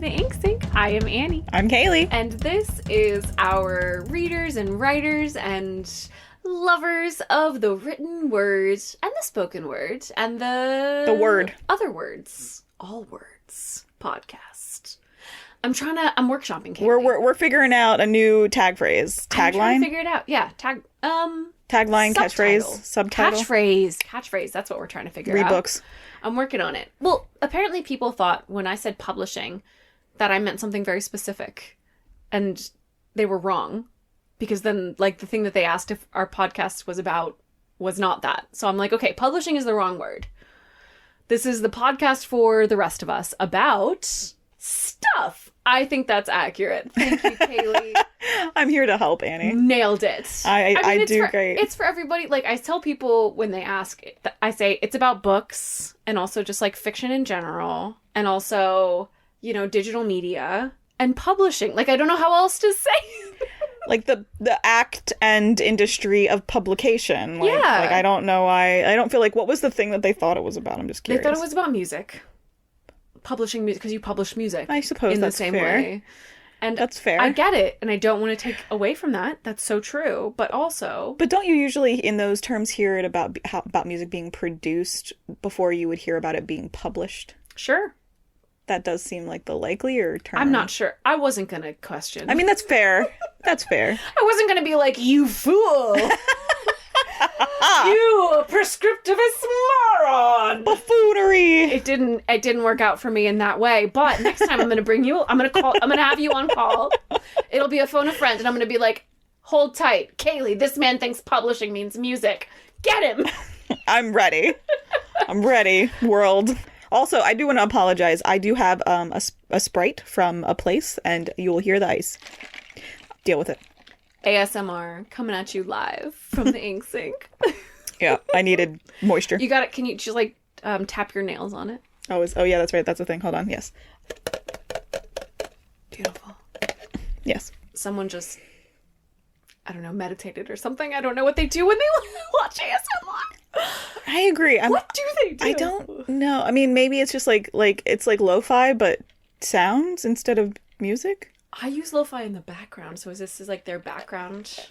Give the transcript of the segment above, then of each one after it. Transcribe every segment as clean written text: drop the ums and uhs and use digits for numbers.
the Ink Sink. I am Annie. I'm Kaylee. And this is our readers and writers and lovers of the written word and the spoken word and the word. Other words. All words podcast. I'm workshopping, Kaylee. We're figuring out a new tag phrase. Tagline? I'm trying to figure it out. Yeah, tagline, subtitle. catchphrase, subtitle. Catchphrase. That's what we're trying to figure Read out. books. I'm working on it. Well, apparently people thought when I said publishing that I meant something very specific. And they were wrong. Because then, like, the thing that they asked if our podcast was about was not that. So I'm like, okay, publishing is the wrong word. This is the podcast for the rest of us about stuff. I think that's accurate. Thank you, Kaylee. I'm here to help, Annie. Nailed it. I do great. It's for everybody. Like, I tell people when they ask, I say it's about books and also just like fiction in general and also, you know, digital media and publishing. Like, I don't know how else to say. Like the act and industry of publication. Like, yeah. Like, I don't know why. I don't feel like, what was the thing that they thought it was about? I'm just curious. They thought it was about music. Publishing music, because you publish music. I suppose in that's the same fair. way. And that's fair. I get it, and I don't want to take away from that. That's so true. But also, but don't you usually in those terms hear it about music being produced before you would hear about it being published? Sure. That does seem like the likelier term. I'm not sure. I wasn't gonna question. I mean, that's fair. That's fair. I wasn't gonna be like, you fool. You prescriptivist moron! Buffoonery! It didn't work out for me in that way, but next time I'm gonna have you on call. It'll be a phone a friend, and I'm gonna be like, hold tight. Kaylee, this man thinks publishing means music. Get him! I'm ready. I'm ready, world. Also, I do want to apologize. I do have a Sprite from a place, and you will hear the ice. Deal with it. ASMR coming at you live from the Ink Sink. Yeah, I needed moisture. You got it. Can you just like tap your nails on it? Oh yeah, that's right. That's the thing. Hold on. Yes. Beautiful. Yes. Someone just, I don't know, meditated or something. I don't know what they do when they watch ASMR. I agree. What do they do? I don't know. I mean, maybe it's just like it's like lo-fi, but sounds instead of music. I use lo-fi in the background, so this is like their background.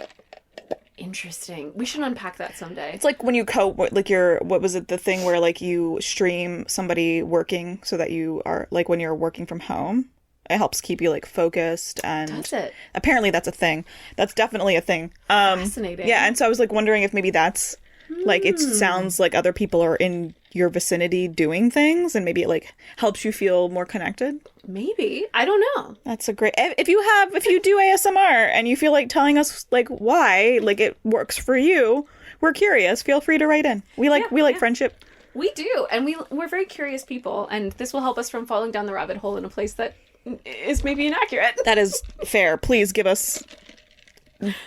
Interesting. We should unpack that someday. It's like when you what was it, the thing where like you stream somebody working so that you are like when you're working from home. It helps keep you like focused and does it? Apparently that's a thing. That's definitely a thing. Fascinating. Yeah, and so I was like wondering if maybe that's like it sounds like other people are in your vicinity doing things and maybe it like helps you feel more connected. Maybe. I don't know. That's a great. If you do ASMR and you feel like telling us like why like it works for you, we're curious. Feel free to write in. We like friendship. We do, and we're very curious people, and this will help us from falling down the rabbit hole in a place that is maybe inaccurate. That is fair. Please give us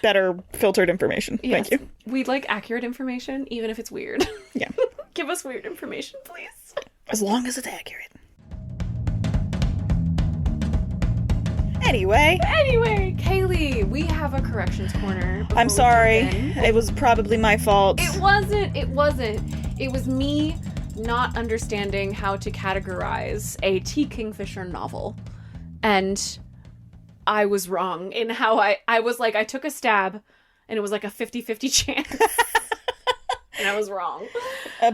better filtered information. Yes. Thank you. We'd like accurate information, even if it's weird. Yeah. Give us weird information, please. As long as it's accurate. Anyway, Kaylee, we have a corrections corner. I'm sorry. It was probably my fault. It wasn't. It was me not understanding how to categorize a T. Kingfisher novel. And I was wrong in how I was like, I took a stab and it was like a 50-50 chance. And I was wrong.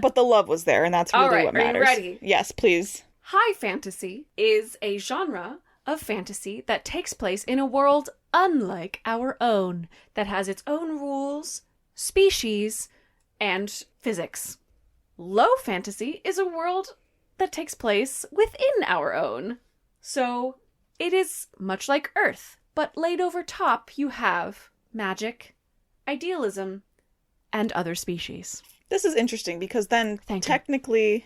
But the love was there, and that's really all right, what matters. Are you ready? Yes, please. High fantasy is a genre of fantasy that takes place in a world unlike our own, that has its own rules, species, and physics. Low fantasy is a world that takes place within our own. So it is much like Earth, but laid over top you have magic, idealism, and other species. This is interesting because then technically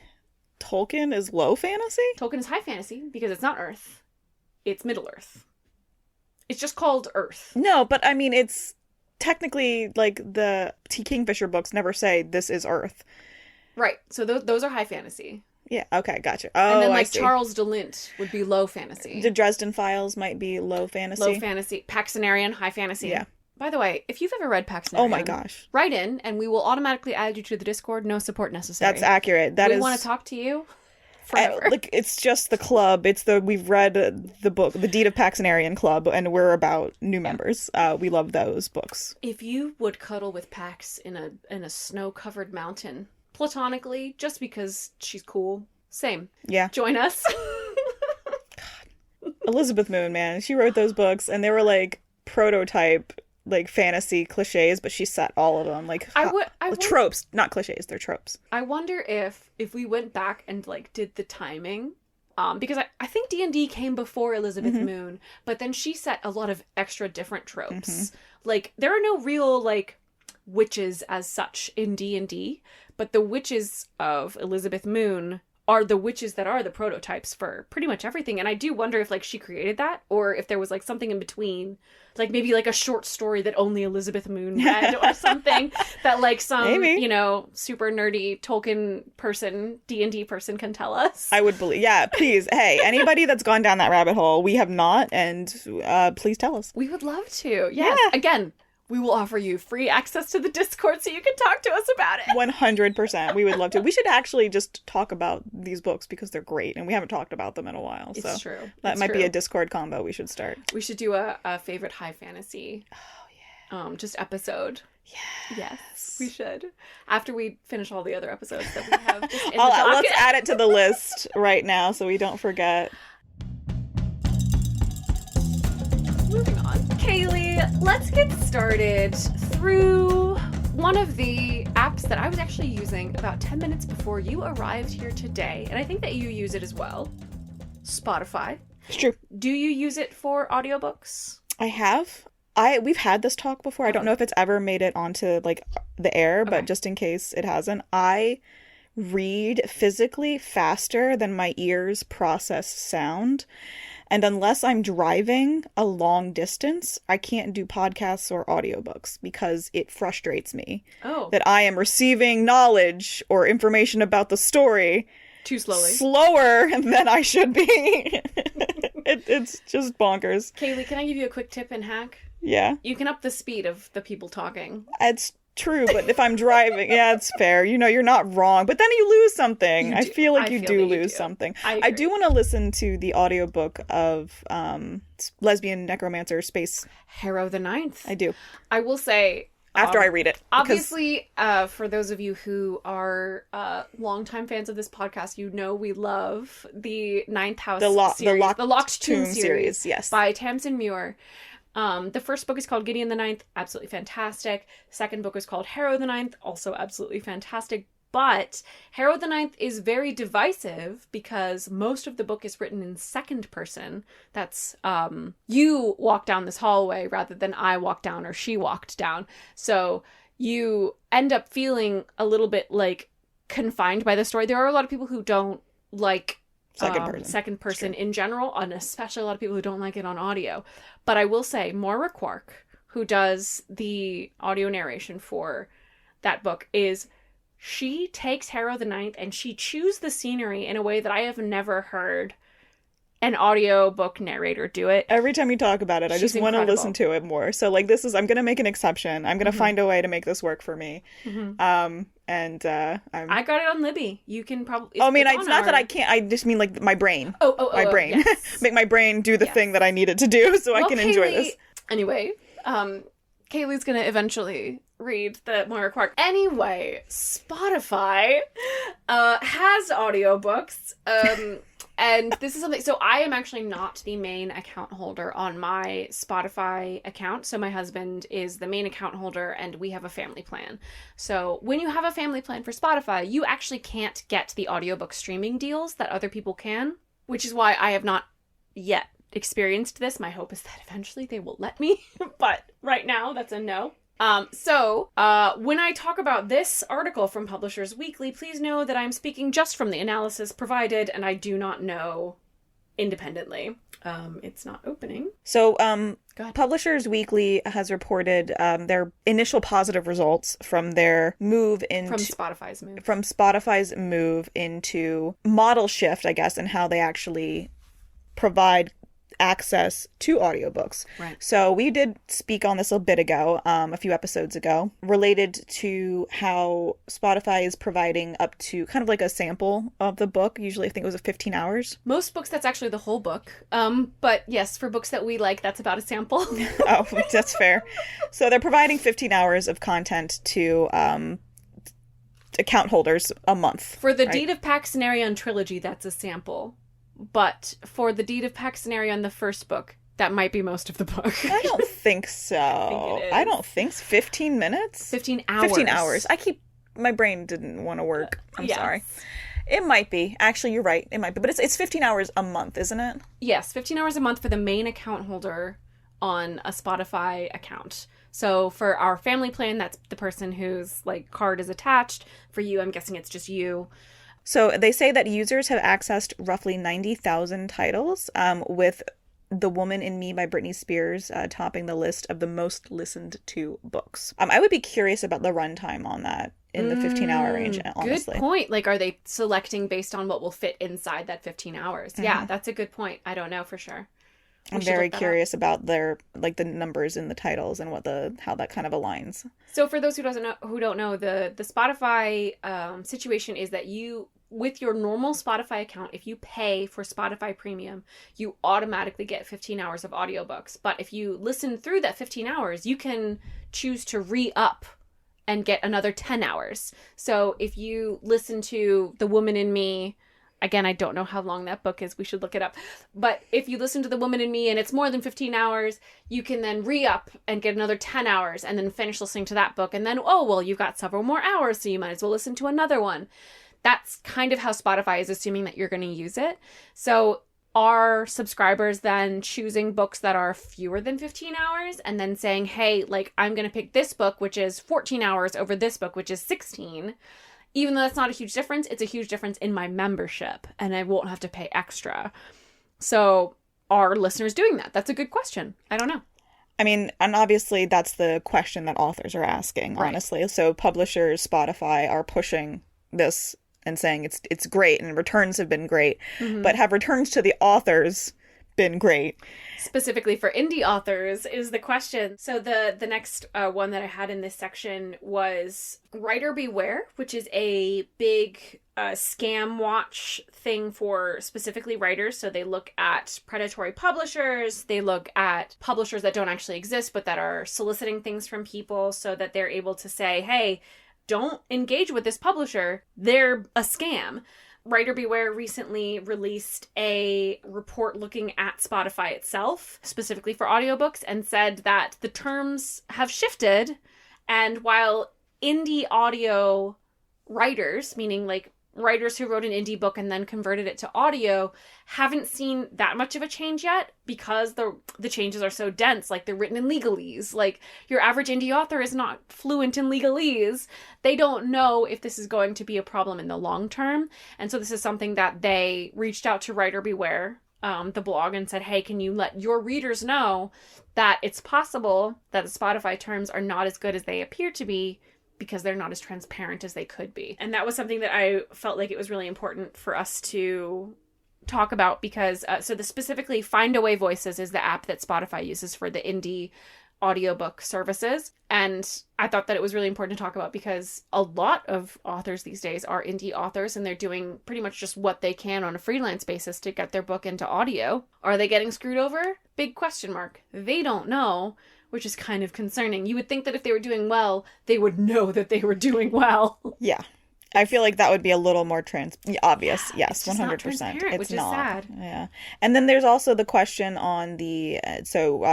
Tolkien is low fantasy? Tolkien is high fantasy because it's not Earth. It's Middle Earth. It's just called Earth. No, but I mean, it's technically like the T. Kingfisher books never say this is Earth. Right. So those are high fantasy. Yeah. Okay. Gotcha. Oh, and then I like see. Charles DeLint would be low fantasy. The Dresden Files might be low fantasy. Low fantasy. Paxtonarian, high fantasy. Yeah. By the way, if you've ever read Paxtonarian, oh my gosh, write in and we will automatically add you to the Discord. No support necessary. That's accurate. We want to talk to you. forever. Like, it's just the club. We've read the book, The Deed of Paxenarian Club, and we're about new members. We love those books. If you would cuddle with Pax in a snow-covered mountain, platonically, just because she's cool, same. Yeah. Join us. Elizabeth Moon, man. She wrote those books, and they were like prototype, like fantasy cliches, but she set all of them. Like, tropes, not cliches, they're tropes. I wonder if we went back and like did the timing, because I think D&D came before Elizabeth Moon, but then she set a lot of extra different tropes. Like, there are no real like witches as such in D&D, but the witches of Elizabeth Moon are the witches that are the prototypes for pretty much everything. And I do wonder if like she created that, or if there was like something in between, like maybe like a short story that only Elizabeth Moon read or something that like some, you know, super nerdy Tolkien person, D&D person can tell us. I would believe. Yeah, please. Hey, anybody that's gone down that rabbit hole, we have not, and please tell us. We would love to. Yes. Yeah. Again, we will offer you free access to the Discord so you can talk to us about it. 100%. We would love to. We should actually just talk about these books because they're great, and we haven't talked about them in a while. It's so true. That might be a Discord combo we should start. We should do a favorite high fantasy just episode. Yes, we should. After we finish all the other episodes that we have just in the docket. Let's add it to the list right now so we don't forget. Moving on. Kaylee, let's get started through one of the apps that I was actually using about 10 minutes before you arrived here today. And I think that you use it as well. Spotify. It's true. Do you use it for audiobooks? I have. We've had this talk before. I don't know if it's ever made it onto like the air, but just in case it hasn't, I read physically faster than my ears process sound. And unless I'm driving a long distance, I can't do podcasts or audiobooks because it frustrates me that I am receiving knowledge or information about the story too slowly, slower than I should be. It's just bonkers. Kaylee, can I give you a quick tip and hack? Yeah. You can up the speed of the people talking. It's true, but if I'm driving, yeah, it's fair. You know, you're not wrong. But then you lose something. I feel like you do lose something. I do want to listen to the audiobook of Lesbian Necromancer Space. Harrow the Ninth. I do. I will say... After I read it. Obviously, for those of you who are longtime fans of this podcast, you know we love the Ninth House series. The Locked Tomb series. Yes. By Tamsin Muir. The first book is called Gideon the Ninth, absolutely fantastic. Second book is called Harrow the Ninth, also absolutely fantastic. But Harrow the Ninth is very divisive because most of the book is written in second person. That's you walk down this hallway rather than I walked down or she walked down. So you end up feeling a little bit like confined by the story. There are a lot of people who don't like second person in general, and especially a lot of people who don't like it on audio. But I will say, Moira Quark, who does the audio narration for that book, she takes Harrow the Ninth and she chews the scenery in a way that I have never heard an audiobook narrator do it. Every time you talk about it, I just want to listen to it more. So like I'm going to make an exception. I'm going to find a way to make this work for me. I got it on Libby. You can probably... it's not that I can't. I just mean like my brain. My brain. Yes. Make my brain do the thing that I need it to do so I can enjoy this. Anyway, Kaylee's going to eventually read the Moira Quark. Anyway, Spotify has audiobooks. And this is something, so I am actually not the main account holder on my Spotify account. So my husband is the main account holder and we have a family plan. So when you have a family plan for Spotify, you actually can't get the audiobook streaming deals that other people can, which is why I have not yet experienced this. My hope is that eventually they will let me, but right now that's a no. So when I talk about this article from Publishers Weekly, please know that I'm speaking just from the analysis provided, and I do not know independently. It's not opening. So, Publishers Weekly has reported their initial positive results from their move into... From Spotify's move into model shift, I guess, and how they actually provide access to audiobooks. Right. So we did speak on this a bit ago, a few episodes ago, related to how Spotify is providing up to kind of like a sample of the book. Usually I think it was 15 hours. Most books, that's actually the whole book. But yes, for books that we like, that's about a sample. Oh, that's fair. So they're providing 15 hours of content to account holders a month. For the Deed of Paxenarion trilogy, that's a sample. But for the Deed of Paxenarion, the first book, that might be most of the book. I don't think so. I don't think so. 15 minutes? 15 hours. 15 hours. My brain didn't want to work. I'm Yes. sorry. It might be. Actually, you're right. It might be. But it's 15 hours a month, isn't it? Yes, 15 hours a month for the main account holder on a Spotify account. So for our family plan, that's the person whose like card is attached. For you, I'm guessing it's just you. So they say that users have accessed roughly 90,000 titles, with The Woman in Me by Britney Spears topping the list of the most listened to books. I would be curious about the runtime on that in the 15-hour range, honestly. Good point. Like, are they selecting based on what will fit inside that 15 hours? Mm-hmm. Yeah, that's a good point. I don't know for sure. I'm very curious about their the numbers in the titles and how that kind of aligns. So for those who don't know, the Spotify situation is that you, with your normal Spotify account, if you pay for Spotify Premium, you automatically get 15 hours of audiobooks. But if you listen through that 15 hours, you can choose to re-up and get another 10 hours. So if you listen to The Woman in Me, again, I don't know how long that book is. We should look it up. But if you listen to The Woman in Me and it's more than 15 hours, you can then re-up and get another 10 hours and then finish listening to that book. And then, you've got several more hours, so you might as well listen to another one. That's kind of how Spotify is assuming that you're going to use it. So are subscribers then choosing books that are fewer than 15 hours and then saying, hey, like, I'm going to pick this book, which is 14 hours over this book, which is 16. Even though that's not a huge difference, it's a huge difference in my membership and I won't have to pay extra. So are listeners doing that? That's a good question. I don't know. I mean, and obviously that's the question that authors are asking, honestly. Right. So publishers, Spotify are pushing this and saying it's great and returns have been great. Mm-hmm. But have returns to the authors been great? Specifically for indie authors is the question. So the next one that I had in this section was Writer Beware, which is a big scam watch thing for specifically writers. So they look at predatory publishers. They look at publishers that don't actually exist, but that are soliciting things from people so that they're able to say, hey, don't engage with this publisher. They're a scam. Writer Beware recently released a report looking at Spotify itself, specifically for audiobooks, and said that the terms have shifted. And while indie audio writers, meaning like writers who wrote an indie book and then converted it to audio, haven't seen that much of a change yet because the changes are so dense. Like, they're written in legalese. Like, your average indie author is not fluent in legalese. They don't know if this is going to be a problem in the long term. And so this is something that they reached out to Writer Beware, the blog, and said, hey, can you let your readers know that it's possible that the Spotify terms are not as good as they appear to be, because they're not as transparent as they could be. And that was something that I felt like it was really important for us to talk about because, so the specifically Find Away Voices is the app that Spotify uses for the indie audiobook services. And I thought that it was really important to talk about because a lot of authors these days are indie authors and they're doing pretty much just what they can on a freelance basis to get their book into audio. Are they getting screwed over? Big question mark. They don't know, which is kind of concerning. You would think that if they were doing well, they would know that they were doing well. Yeah. I feel like that would be a little more obvious. Yeah, yes, 100%. It's not. Sad. Yeah. And then there's also the question on the,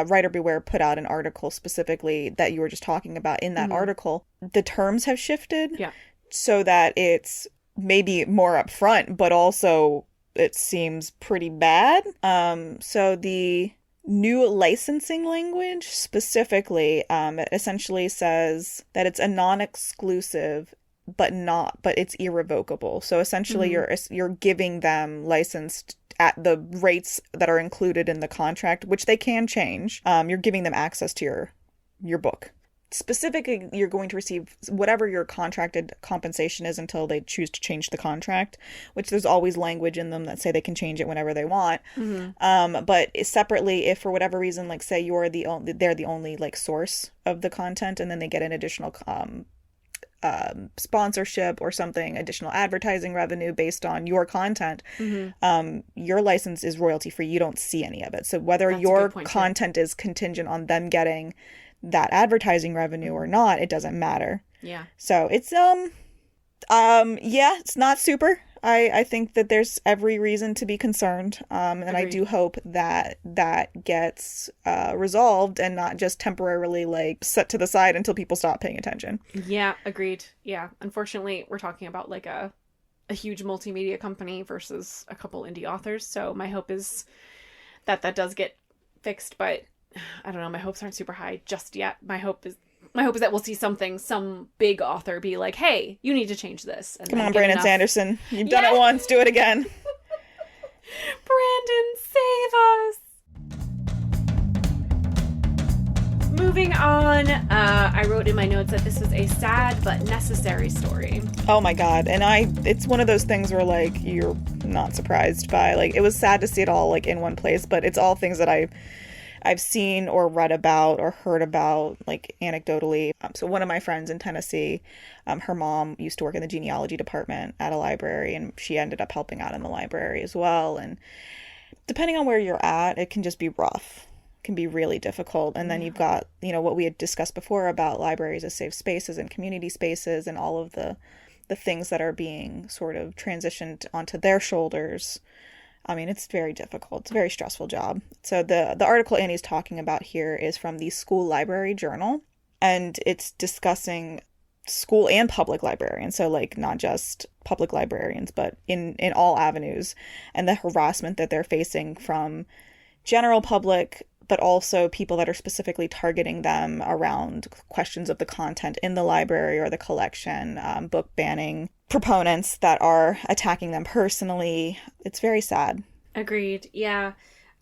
Writer Beware put out an article specifically that you were just talking about. In that article, the terms have shifted so that it's maybe more upfront, but also it seems pretty bad. So the new licensing language specifically, it essentially says that it's a non-exclusive but it's irrevocable. So essentially you're giving them licensed at the rates that are included in the contract, which they can change. You're giving them access to your book. specifically, you're going to receive whatever your contracted compensation is until they choose to change the contract, which there's always language in them that say they can change it whenever they want. But separately, if for whatever reason, like say they're the only like source of the content, and then they get an additional sponsorship or something, additional advertising revenue based on your content, your license is royalty free. You don't see any of it. So whether your content is contingent on them getting that advertising revenue or not, it doesn't matter. Yeah. So it's it's not super. I think that there's every reason to be concerned. And agreed. I do hope that gets resolved and not just temporarily like set to the side until people stop paying attention. Yeah, agreed. Yeah. Unfortunately, we're talking about like a huge multimedia company versus a couple indie authors. So my hope is that does get fixed, but I don't know. My hopes aren't super high just yet. My hope is that we'll see some big author be like, hey, you need to change this. And come on, Brandon Sanderson. You've done it once. Do it again. Brandon, save us. Moving on, I wrote in my notes that this was a sad but necessary story. Oh my God. And it's one of those things where like you're not surprised by, like, it was sad to see it all like in one place, but it's all things that I've seen or read about or heard about, like, anecdotally. So one of my friends in Tennessee, her mom used to work in the genealogy department at a library, and she ended up helping out in the library as well. And depending on where you're at, it can just be rough. It can be really difficult. And then you've got, what we had discussed before about libraries as safe spaces and community spaces and all of the things that are being sort of transitioned onto their shoulders. I mean, it's very difficult. It's a very stressful job. So the article Annie's talking about here is from the School Library Journal, and it's discussing school and public librarians. So like not just public librarians, but in all avenues, and the harassment that they're facing from general public, but also people that are specifically targeting them around questions of the content in the library or the collection, book banning proponents that are attacking them personally. It's very sad. Agreed. Yeah.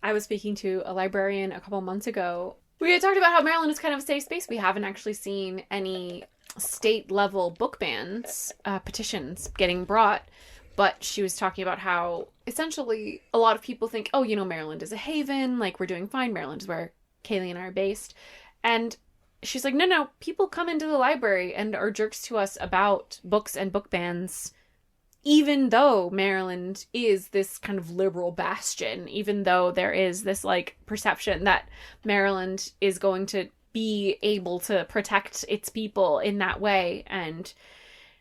I was speaking to a librarian a couple months ago. We had talked about how Maryland is kind of a safe space. We haven't actually seen any state level book bans, petitions getting brought. But she was talking about how essentially a lot of people think, oh, Maryland is a haven. Like, we're doing fine. Maryland is where Kaylee and I are based. And she's like, no, people come into the library and are jerks to us about books and book bans, even though Maryland is this kind of liberal bastion, even though there is this like perception that Maryland is going to be able to protect its people in that way. And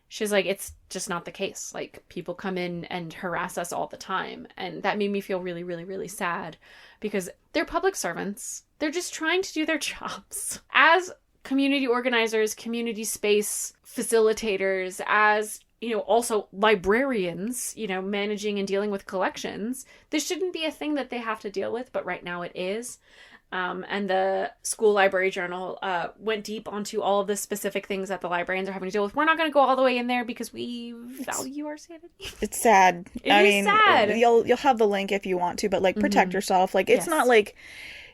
she's like, it's just not the case. Like, people come in and harass us all the time. And that made me feel really, really, really sad, because they're public servants. They're just trying to do their jobs. As community organizers, community space facilitators, as, also librarians, managing and dealing with collections, this shouldn't be a thing that they have to deal with, but right now it is. And the School Library Journal went deep onto all of the specific things that the librarians are having to deal with. We're not going to go all the way in there because we value our sanity. It's sad. I mean, sad. You'll have the link if you want to, but like protect yourself. Like it's not like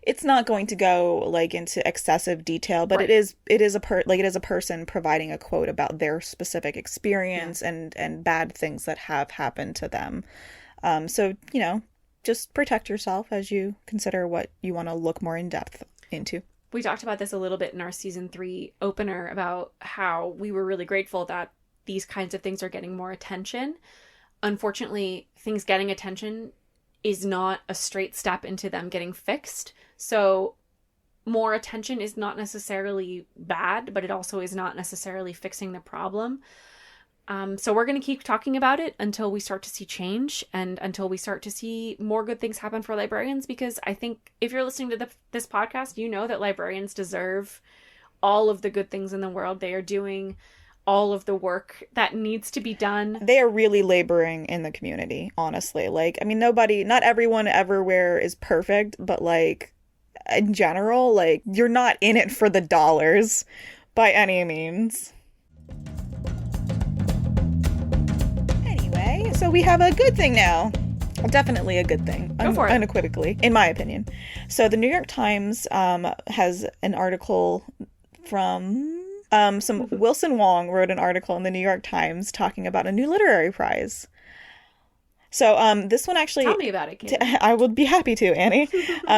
it's not going to go like into excessive detail, but right. it is a person providing a quote about their specific experience and bad things that have happened to them. So just protect yourself as you consider what you want to look more in depth into. We talked about this a little bit in our season 3 opener about how we were really grateful that these kinds of things are getting more attention. Unfortunately, things getting attention is not a straight step into them getting fixed. So more attention is not necessarily bad, but it also is not necessarily fixing the problem. So we're going to keep talking about it until we start to see change and until we start to see more good things happen for librarians, because I think if you're listening to this podcast, you know that librarians deserve all of the good things in the world. They are doing all of the work that needs to be done. They are really laboring in the community, honestly. Like, I mean, not everyone everywhere is perfect, but like in general, like you're not in it for the dollars by any means. So we have a good thing now. Definitely a good thing. Go for it. Unequivocally, in my opinion. So the New York Times has an article from some Wilson Wong wrote an article in the New York Times talking about a new literary prize. So this one actually... Tell me about it, Kate. I would be happy to, Annie.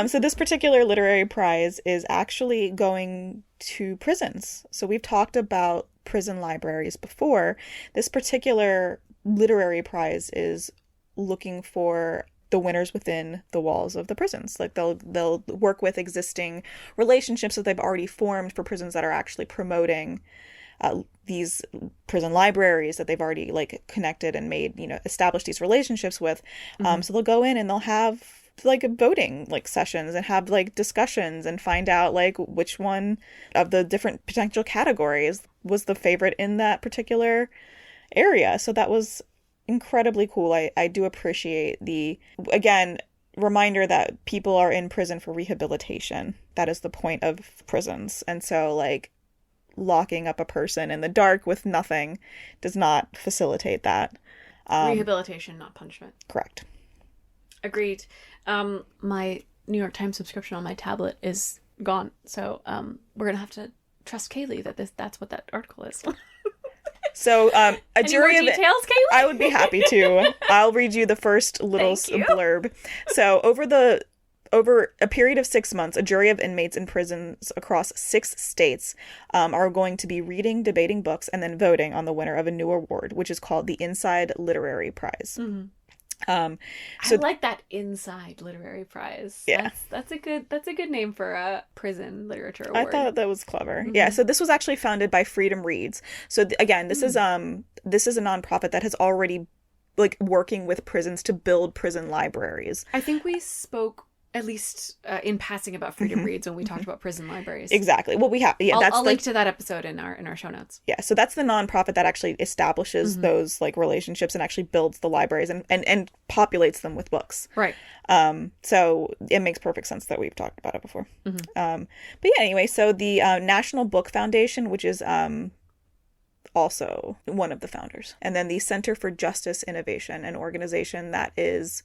So this particular literary prize is actually going to prisons. So we've talked about prison libraries before. This particular literary prize is looking for the winners within the walls of the prisons. Like they'll work with existing relationships that they've already formed for prisons that are actually promoting these prison libraries that they've already like connected and made, established these relationships with. So they'll go in and they'll have like voting like sessions and have like discussions and find out like which one of the different potential categories was the favorite in that particular area. So that was incredibly cool. I do appreciate again, reminder that people are in prison for rehabilitation. That is the point of prisons. And so like locking up a person in the dark with nothing does not facilitate that. Rehabilitation, not punishment. Correct. Agreed. My New York Times subscription on my tablet is gone. So we're going to have to trust Kaylee that that's what that article is. So a Any jury more of details, Kaylee? I would be happy to. I'll read you the first little blurb. So over a period of 6 months, a jury of inmates in prisons across 6 states are going to be reading, debating books, and then voting on the winner of a new award, which is called the Inside Literary Prize. Mm-hmm. So I like that Inside Literary Prize. Yeah. That's a good name for a prison literature award. I thought that was clever. Mm-hmm. Yeah, so this was actually founded by Freedom Reads. So again, this is a nonprofit that has already like working with prisons to build prison libraries. I think we spoke at least in passing about Freedom Reads when we talked about prison libraries. Exactly. Well, we have I'll link to that episode in our show notes. Yeah, so that's the nonprofit that actually establishes those like relationships and actually builds the libraries and populates them with books. Right. So it makes perfect sense that we've talked about it before. But yeah, anyway, so the National Book Foundation, which is also one of the founders, and then the Center for Justice Innovation, an organization that is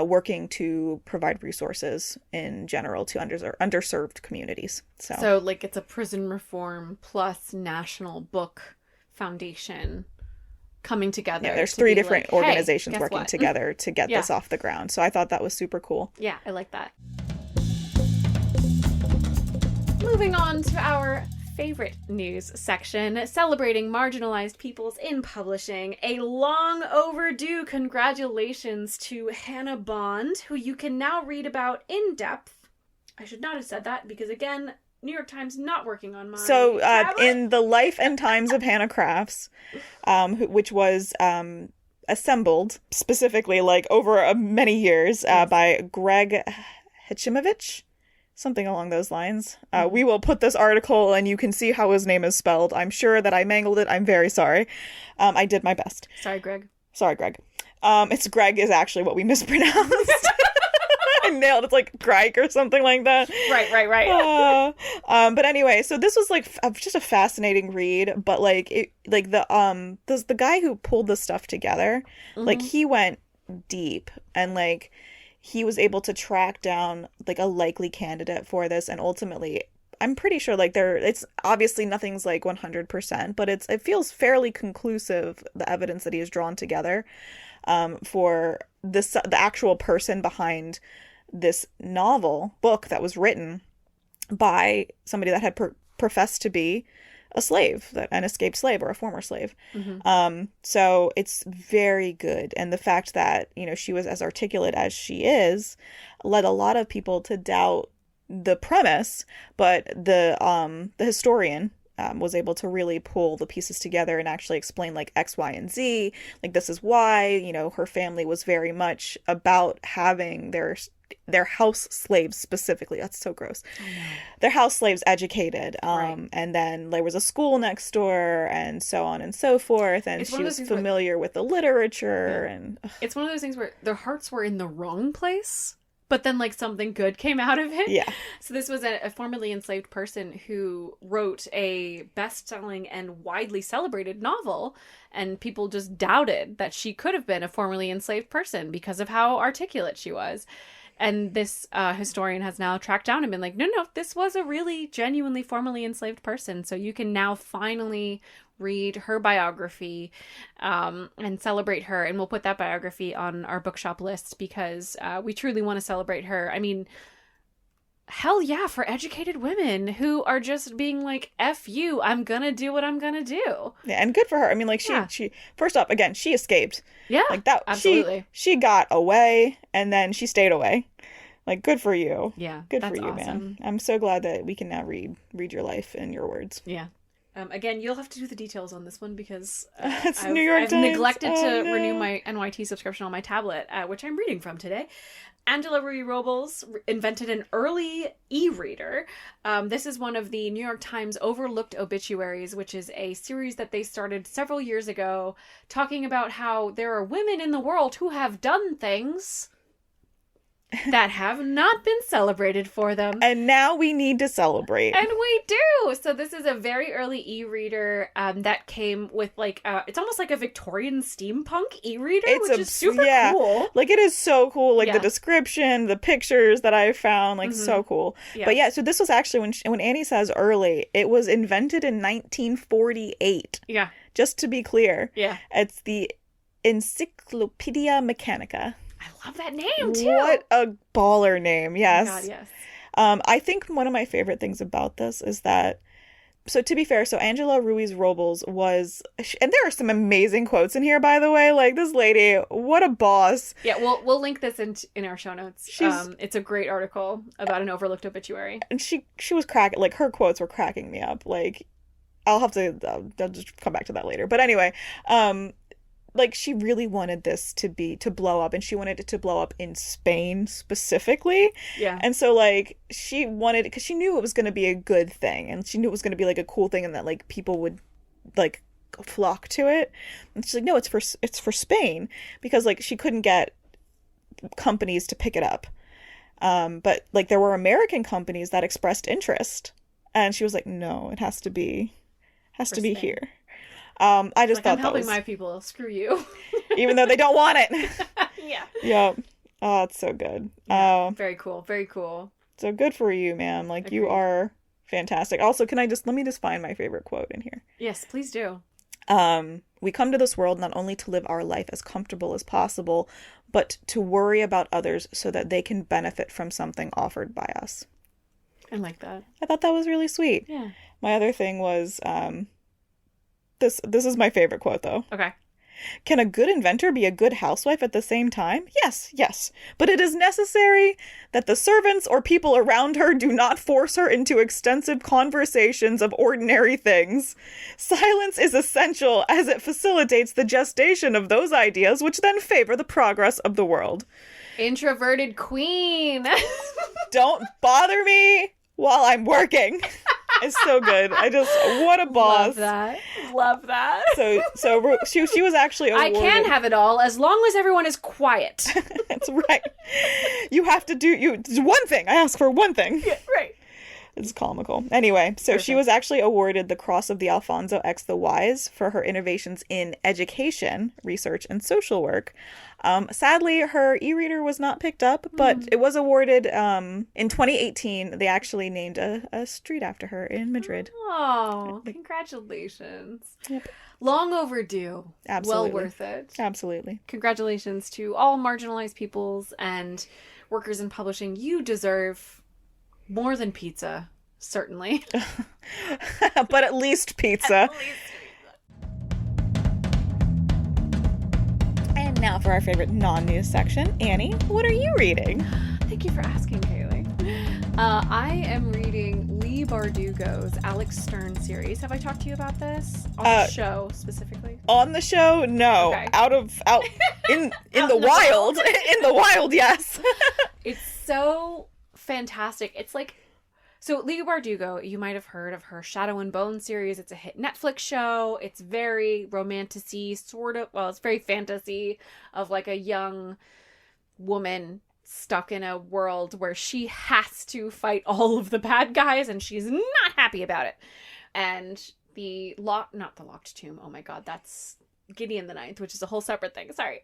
working to provide resources in general to underserved communities. So like it's a prison reform plus National Book Foundation coming together. Yeah, there's 3 different like, organizations working together to get this off the ground. So I thought that was super cool. Yeah, I like that. Moving on to our favorite news section, celebrating marginalized peoples in publishing. A long overdue congratulations to Hannah Bond, who you can now read about in depth. I should not have said that because, again, New York Times not working on mine. So in the Life and Times of Hannah Crafts, which was assembled specifically like over many years by Greg Hitchimovich. Something along those lines. We will put this article and you can see how his name is spelled. I'm sure that I mangled it. I'm very sorry. I did my best. Sorry, Greg. Sorry, Greg. It's Greg is actually what we mispronounced. I nailed it. It's like Greg or something like that. Right. But anyway, so this was like just a fascinating read. But like the guy who pulled this stuff together, like he went deep and like he was able to track down like a likely candidate for this, and ultimately I'm pretty sure like it's obviously nothing's like 100%, but it feels fairly conclusive, the evidence that he has drawn together for the actual person behind this book that was written by somebody that had professed to be a slave, an escaped slave or a former slave. So it's very good. And the fact that, she was as articulate as she is led a lot of people to doubt the premise, but the historian was able to really pull the pieces together and actually explain like X, Y, and Z. Like this is why, her family was very much about having their house slaves specifically. That's so gross. Their house slaves educated. Right. And then there was a school next door and so on and so forth. And she was familiar with the literature. And it's one of those things where their hearts were in the wrong place, but then like something good came out of it. Yeah. So this was a formerly enslaved person who wrote a best-selling and widely celebrated novel, and people just doubted that she could have been a formerly enslaved person because of how articulate she was. And this historian has now tracked down and been like, no, this was a really genuinely formerly enslaved person. So you can now finally read her biography and celebrate her. And we'll put that biography on our bookshop list because we truly want to celebrate her. I mean, hell yeah, for educated women who are just being like, F you, I'm gonna do what I'm gonna do. Yeah, and good for her. I mean, like, she first off, again, she escaped. Yeah, like that. Absolutely. She got away, and then she stayed away. Like, good for you. Yeah, good for that's you, awesome. man. I'm so glad that we can now read your life in your words. Yeah. Again, you'll have to do the details on this one because it's New York I've Times. neglected to renew my NYT subscription on my tablet, which I'm reading from today. Angela Ruiz Robles invented an early e-reader. This is one of the New York Times Overlooked Obituaries, which is a series that they started several years ago, talking about how there are women in the world who have done things that have not been celebrated for them. And now we need to celebrate. And we do! So this is a very early e-reader that came with like, it's almost like a Victorian steampunk e-reader, which is super cool. Like, it is so cool. Like, the description, the pictures that I found, like, so cool. Yeah. But yeah, so this was actually, when Annie says early, it was invented in 1948. Yeah. Just to be clear. Yeah. It's the Encyclopedia Mechanica. I love that name, too. What a baller name. Yes. Oh God, yes. I think one of my favorite things about this is that, so to be fair, so Angela Ruiz Robles was, and there are some amazing quotes in here, by the way. Like, this lady, what a boss. Yeah, we'll link this in our show notes. It's a great article about an overlooked obituary. And she was cracking, like, her quotes were cracking me up. Like, I'll have to, I'll just come back to that later. But anyway, like, she really wanted this to blow up, and she wanted it to blow up in Spain specifically. Yeah. And so, like, she wanted, because she knew it was going to be a good thing, and she knew it was going to be, like, a cool thing, and that, like, people would, like, flock to it. And she's like, no, it's for Spain, because, like, she couldn't get companies to pick it up. But, like, there were American companies that expressed interest, and she was like, no, it has to be here. I just thought I'm helping my people. Screw you. Even though they don't want it. Yeah. Yep. Oh, it's so good. Yeah, very cool. Very cool. So good for you, man. Like, Agreed. You are fantastic. Also, let me just find my favorite quote in here. Yes, please do. We come to this world not only to live our life as comfortable as possible, but to worry about others so that they can benefit from something offered by us. I like that. I thought that was really sweet. Yeah. My other thing was, this is my favorite quote, though. Okay. Can a good inventor be a good housewife at the same time? Yes. But it is necessary that the servants or people around her do not force her into extensive conversations of ordinary things. Silence is essential as it facilitates the gestation of those ideas which then favor the progress of the world. Introverted queen. Don't bother me while I'm working. It's so good. What a boss. Love that. So she was actually awarded. I can have it all as long as everyone is quiet. That's right. You have to do one thing. I ask for one thing. Yeah, right. It's comical. Anyway, so Perfect. She was actually awarded the Cross of the Alfonso X the Wise for her innovations in education, research, and social work. Sadly, her e-reader was not picked up, but it was awarded in 2018. They actually named a street after her in Madrid. Oh, congratulations. Yep. Long overdue. Absolutely. Well worth it. Absolutely. Congratulations to all marginalized peoples and workers in publishing. You deserve more than pizza, certainly. But at least pizza. And now for our favorite non-news section. Annie, what are you reading? Thank you for asking, Kaylee. I am reading Leigh Bardugo's Alex Stern series. Have I talked to you about this? On the show, specifically? On the show? No. Okay. Out in the wild. In the wild, yes. It's so fantastic. It's like, so Leigh Bardugo, you might have heard of her Shadow and Bone series. It's a hit Netflix show. It's very romantic-y, sort of, well, it's very fantasy of like a young woman stuck in a world where she has to fight all of the bad guys and she's not happy about it. And not the Locked Tomb. Oh my God, that's Gideon the Ninth, which is a whole separate thing. Sorry.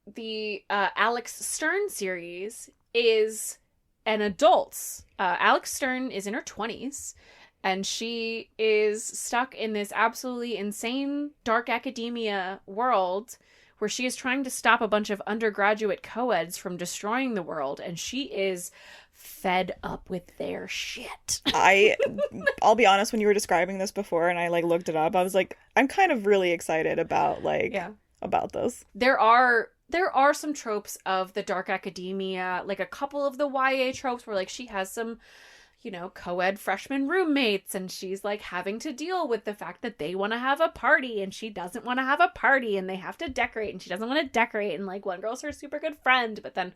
the Alex Stern series is an adult's. Alex Stern is in her 20s, and she is stuck in this absolutely insane dark academia world where she is trying to stop a bunch of undergraduate co-eds from destroying the world, and she is fed up with their shit. I'll be honest, when you were describing this before and I like looked it up, I was like, I'm kind of really excited about about this. There are some tropes of the dark academia, like a couple of the YA tropes where like she has some, co-ed freshman roommates, and she's like having to deal with the fact that they want to have a party and she doesn't want to have a party, and they have to decorate and she doesn't want to decorate, and like one girl's her super good friend, but then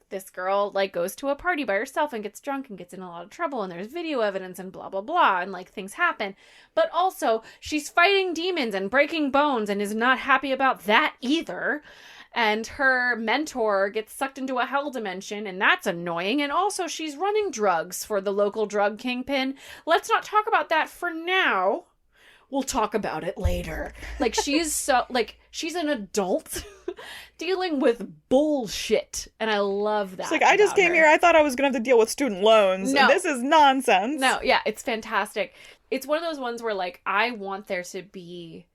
this girl like goes to a party by herself and gets drunk and gets in a lot of trouble, and there's video evidence and blah blah blah, and like things happen. But also she's fighting demons and breaking bones and is not happy about that either. And her mentor gets sucked into a hell dimension, and that's annoying. And also she's running drugs for the local drug kingpin. Let's not talk about that for now. We'll talk about it later. Like, she's an adult dealing with bullshit. And I love that. It's like, I just came here, I thought I was going to have to deal with student loans. No. And this is nonsense. No, yeah, it's fantastic. It's one of those ones where, like, I want there to be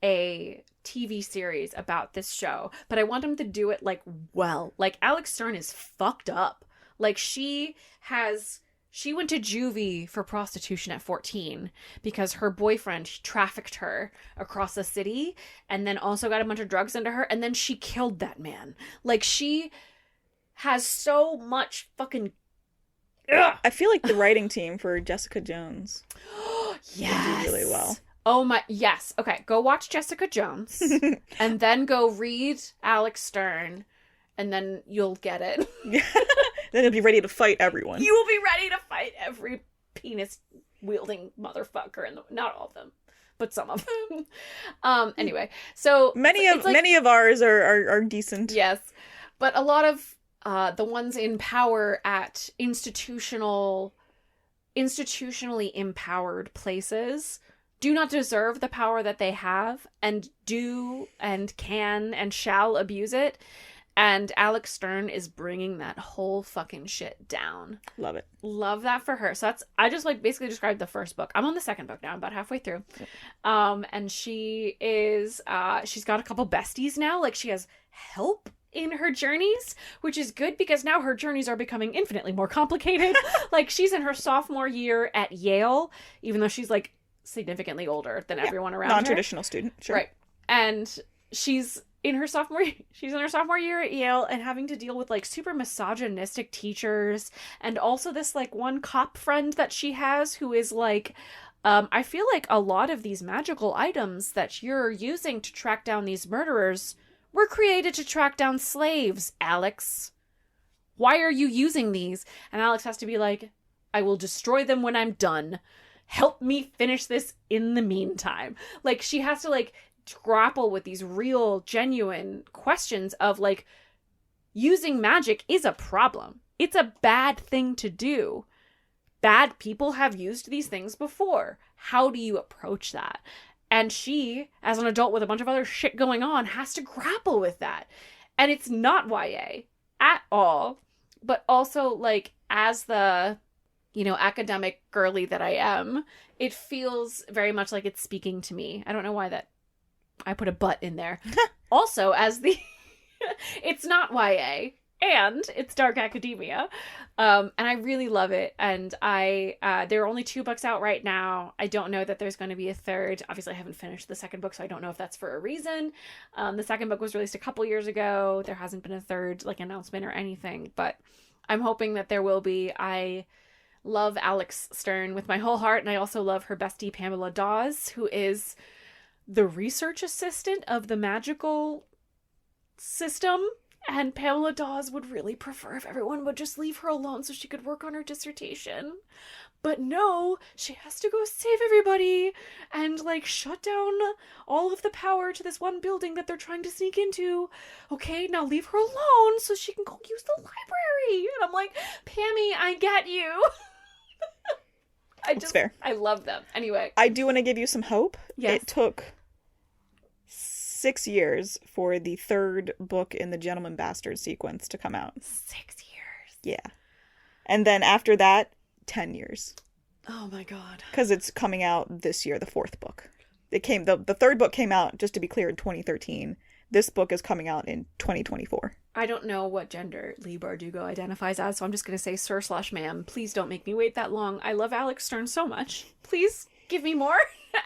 a TV series about this show, but I want them to do it, like, well. Like, Alex Stern is fucked up. Like, she went to juvie for prostitution at 14 because her boyfriend trafficked her across the city and then also got a bunch of drugs into her, and then she killed that man. Like, she has so much fucking... Ugh. I feel like the writing team for Jessica Jones yes. do really well. Oh my, yes. Okay, go watch Jessica Jones and then go read Alex Stern, and then you'll get it. Then you'll be ready to fight everyone. You will be ready to fight every penis-wielding motherfucker, not all of them, but some of them. Anyway, so... Many of ours are decent. Yes, but a lot of the ones in power at institutionally empowered places do not deserve the power that they have, and do and can and shall abuse it. And Alex Stern is bringing that whole fucking shit down. Love it. Love that for her. So I just like basically described the first book. I'm on the second book now. I'm about halfway through. And she is, she's got a couple besties now. Like, she has help in her journeys, which is good because now her journeys are becoming infinitely more complicated. Like, she's in her sophomore year at Yale, even though she's like significantly older than everyone around her. Non-traditional student, sure. Right. And she's in her sophomore year at Yale and having to deal with like super misogynistic teachers, and also this like one cop friend that she has who is like, I feel like a lot of these magical items that you're using to track down these murderers were created to track down slaves, Alex. Why are you using these? And Alex has to be like, I will destroy them when I'm done. Help me finish this in the meantime. Like, she has to like grapple with these real, genuine questions of like, using magic is a problem. It's a bad thing to do. Bad people have used these things before. How do you approach that? And she, as an adult with a bunch of other shit going on, has to grapple with that. And it's not YA at all. But also, like, as the, academic girly that I am, it feels very much like it's speaking to me. I don't know why that I put a but in there. Also, as the... it's not YA, and it's dark academia. And I really love it. And there are only 2 books out right now. I don't know that there's going to be a third. Obviously, I haven't finished the second book, so I don't know if that's for a reason. The second book was released a couple years ago. There hasn't been a third, like, announcement or anything, but I'm hoping that there will be. I love Alex Stern with my whole heart, and I also love her bestie, Pamela Dawes, who is the research assistant of the magical system. And Pamela Dawes would really prefer if everyone would just leave her alone so she could work on her dissertation. But no, she has to go save everybody and, like, shut down all of the power to this one building that they're trying to sneak into. Okay, now leave her alone so she can go use the library. And I'm like, Pammy, I get you. Fair. I love them. Anyway. I do want to give you some hope. Yes. It took 6 years for the third book in the Gentleman Bastard sequence to come out. 6 years. Yeah. And then after that, 10 years. Oh my god. Because it's coming out this year, the fourth book. The third book came out, just to be clear, in 2013. This book is coming out in 2024. I don't know what gender Leigh Bardugo identifies as, so I'm just going to say sir/ma'am. Please don't make me wait that long. I love Alex Stern so much. Please give me more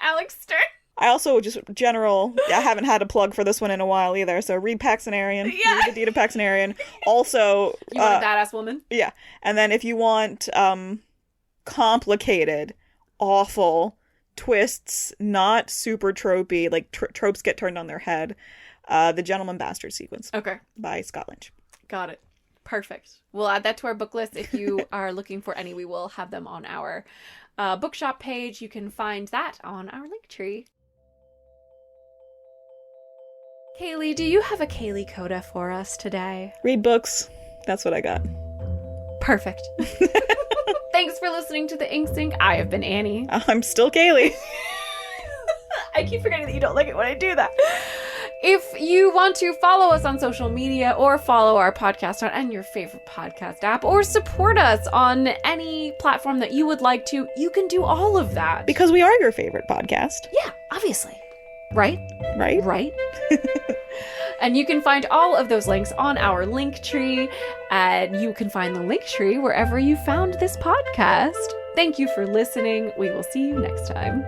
Alex Stern. I also I haven't had a plug for this one in a while either, so read Paxonarian. Yeah. Read the Deed of Paxonarian. Also... You want a badass woman? Yeah. And then if you want complicated, awful twists, not super tropey, like tropes get turned on their head, The Gentleman Bastard sequence. Okay. By Scott Lynch. Got it. Perfect. We'll add that to our book list. If you are looking for any, we will have them on our bookshop page. You can find that on our link tree. Kaylee, do you have a Kaylee Koda for us today? Read books. That's what I got. Perfect. Thanks for listening to The Ink Sync. I have been Annie. I'm still Kaylee. I keep forgetting that you don't like it when I do that. If you want to follow us on social media or follow our podcast on your favorite podcast app or support us on any platform that you would like to, you can do all of that. Because we are your favorite podcast. Yeah, obviously. Right? Right? Right. And you can find all of those links on our link tree. And you can find the link tree wherever you found this podcast. Thank you for listening. We will see you next time.